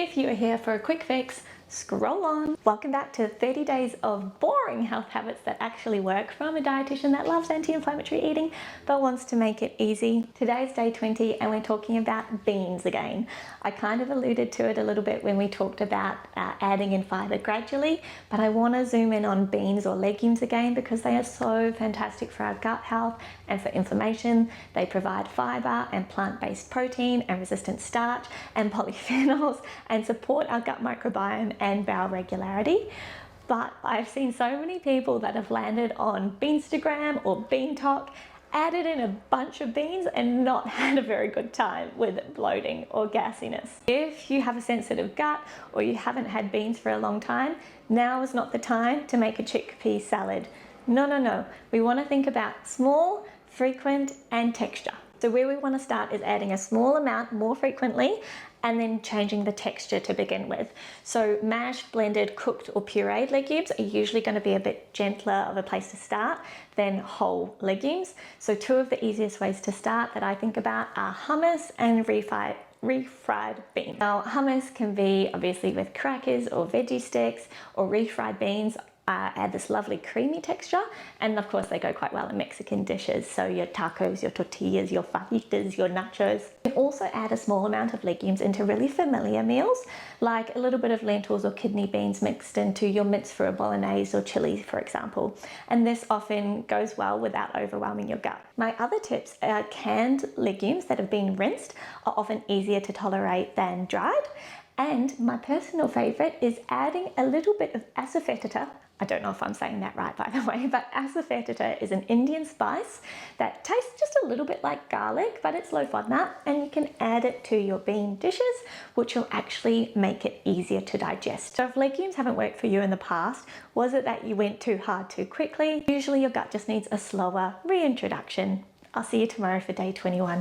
If you are here for a quick fix, scroll on. Welcome back to 30 days of boring health habits that actually work from a dietitian that loves anti-inflammatory eating but wants to make it easy. Today's day 20 and we're talking about beans again. I kind of alluded to it a little bit when we talked about adding in fiber gradually, but I want to zoom in on beans or legumes again because they are so fantastic for our gut health and for inflammation. They provide fiber and plant-based protein and resistant starch and polyphenols and support our gut microbiome and bowel regularity. But I've seen so many people that have landed on Beanstagram or Bean Talk, added in a bunch of beans and not had a very good time with bloating or gassiness. If you have a sensitive gut or you haven't had beans for a long time, now is not the time to make a chickpea salad. No. We want to think about small, frequent, and texture. So where we want to start is adding a small amount more frequently and then changing the texture to begin with. So mashed, blended, cooked or pureed legumes are usually going to be a bit gentler of a place to start than whole legumes. So two of the easiest ways to start that I think about are hummus and refried beans. Now hummus can be obviously with crackers or veggie sticks, or refried beans add this lovely creamy texture, and of course they go quite well in Mexican dishes, so your tacos, your tortillas, your fajitas, your nachos. You can also add a small amount of legumes into really familiar meals, like a little bit of lentils or kidney beans mixed into your mince for a bolognese or chili, for example, and this often goes well without overwhelming your gut. My other tips are canned legumes that have been rinsed are often easier to tolerate than dried, and my personal favorite is adding a little bit of asafoetida. I don't know if I'm saying that right, by the way, but asafoetida is an Indian spice that tastes just a little bit like garlic, but it's low FODMAP, and you can add it to your bean dishes, which will actually make it easier to digest. So if legumes haven't worked for you in the past, was it that you went too hard too quickly? Usually your gut just needs a slower reintroduction. I'll see you tomorrow for day 21.